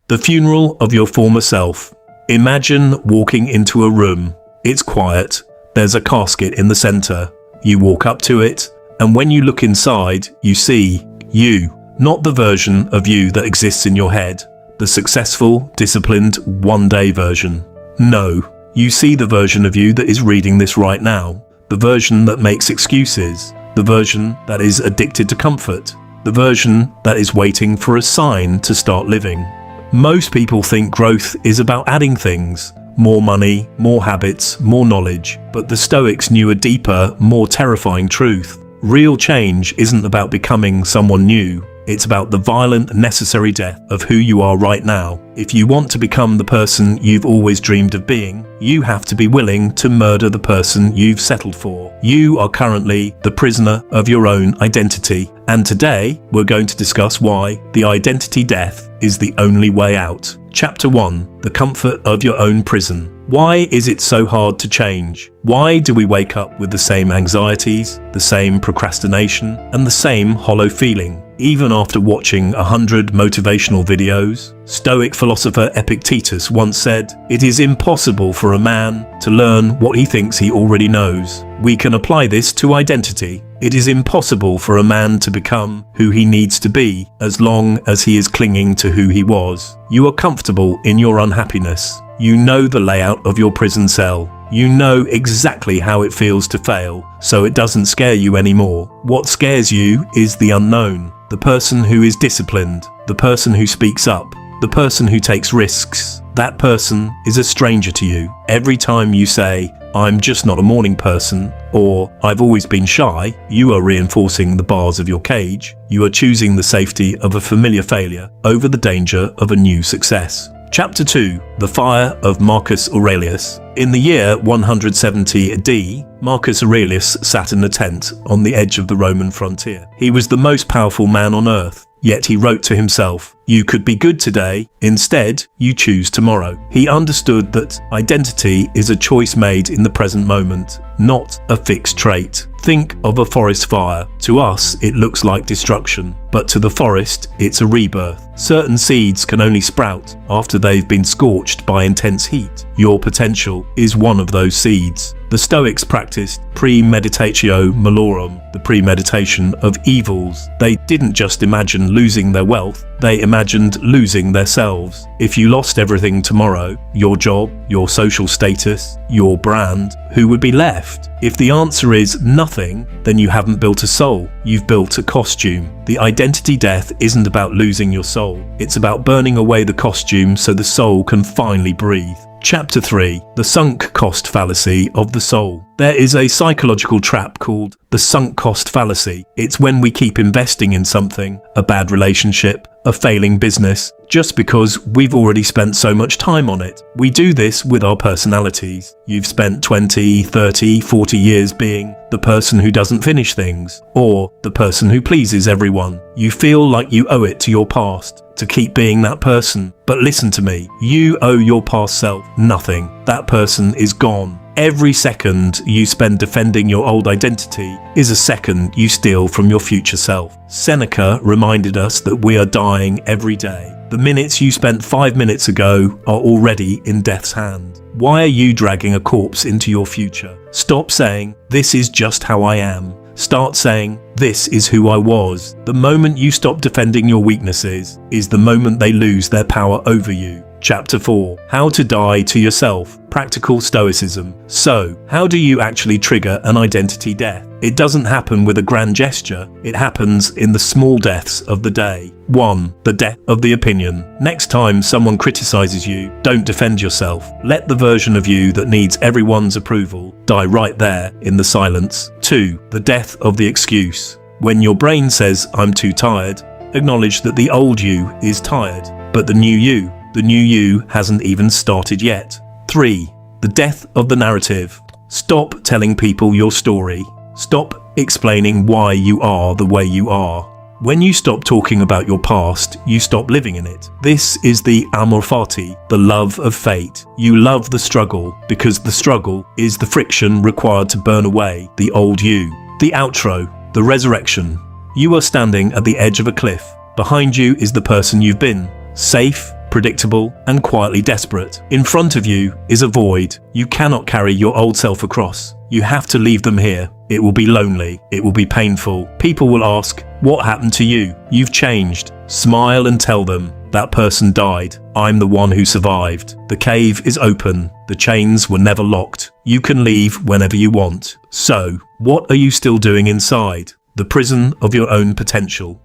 The funeral of your former self. Imagine walking into a room. It's quiet. There's a casket in the center. You walk up to it, and when you look inside, you see you. Not the version of you that exists in your head. The successful, disciplined, one-day version. No, you see the version of you that is reading this right now. The version that makes excuses. The version that is addicted to comfort. The version that is waiting for a sign to start living. Most people think growth is about adding things. More money, more habits, more knowledge. But the Stoics knew a deeper, more terrifying truth. Real change isn't about becoming someone new. It's about the violent, necessary death of who you are right now. If you want to become the person you've always dreamed of being, you have to be willing to murder the person you've settled for. You are currently the prisoner of your own identity. And today, we're going to discuss why the identity death is the only way out. Chapter 1. The comfort of your own prison. Why is it so hard to change? Why do we wake up with the same anxieties, the same procrastination, and the same hollow feeling? Even after watching 100 motivational videos, Stoic philosopher Epictetus once said, "It is impossible for a man to learn what he thinks he already knows." We can apply this to identity. It is impossible for a man to become who he needs to be as long as he is clinging to who he was. You are comfortable in your unhappiness. You know the layout of your prison cell. You know exactly how it feels to fail, so it doesn't scare you anymore. What scares you is the unknown. The person who is disciplined, the person who speaks up, the person who takes risks. That person is a stranger to you. Every time you say, "I'm just not a morning person," or "I've always been shy," you are reinforcing the bars of your cage. You are choosing the safety of a familiar failure over the danger of a new success. Chapter 2. The Fire of Marcus Aurelius. In the year 170 AD, Marcus Aurelius sat in a tent on the edge of the Roman frontier. He was the most powerful man on earth, yet he wrote to himself, "You could be good today, instead you choose tomorrow." He understood that identity is a choice made in the present moment, not a fixed trait. Think of a forest fire. To us, it looks like destruction, but to the forest, it's a rebirth. Certain seeds can only sprout after they've been scorched by intense heat. Your potential is one of those seeds. The Stoics practiced premeditatio malorum, the premeditation of evils. They didn't just imagine losing their wealth, they imagined losing themselves. If you lost everything tomorrow, your job, your social status, your brand, who would be left? If the answer is nothing, then you haven't built a soul, you've built a costume. The identity death isn't about losing your soul, it's about burning away the costume so the soul can finally breathe. Chapter 3. The sunk cost fallacy of the soul. There is a psychological trap called the sunk cost fallacy. It's when we keep investing in something, a bad relationship, a failing business, just because we've already spent so much time on it. We do this with our personalities. You've spent 20, 30, 40 years being the person who doesn't finish things, or the person who pleases everyone. You feel like you owe it to your past to keep being that person. But listen to me, you owe your past self nothing. That person is gone. Every second you spend defending your old identity is a second you steal from your future self. Seneca reminded us that we are dying every day. The minutes you spent 5 minutes ago are already in death's hand. Why are you dragging a corpse into your future? Stop saying, "This is just how I am." Start saying, "This is who I was." The moment you stop defending your weaknesses is the moment they lose their power over you. Chapter 4. How to die to yourself. Practical Stoicism. So, how do you actually trigger an identity death? It doesn't happen with a grand gesture. It happens in the small deaths of the day. 1. The death of the opinion. Next time someone criticizes you, don't defend yourself. Let the version of you that needs everyone's approval die right there in the silence. 2. The death of the excuse. When your brain says, "I'm too tired," acknowledge that the old you is tired, but the new you hasn't even started yet. 3. The death of the narrative. Stop telling people your story. Stop explaining why you are the way you are. When you stop talking about your past, you stop living in it. This is the amor fati, the love of fate. You love the struggle because the struggle is the friction required to burn away the old you. The outro, the resurrection. You are standing at the edge of a cliff. Behind you is the person you've been. Safe, predictable, and quietly desperate. In front of you is a void. You cannot carry your old self across. You have to leave them here. It will be lonely. It will be painful. People will ask, "What happened to you? You've changed." Smile and tell them, "That person died. I'm the one who survived. The cave is open. The chains were never locked. You can leave whenever you want." So, what are you still doing inside? The prison of your own potential.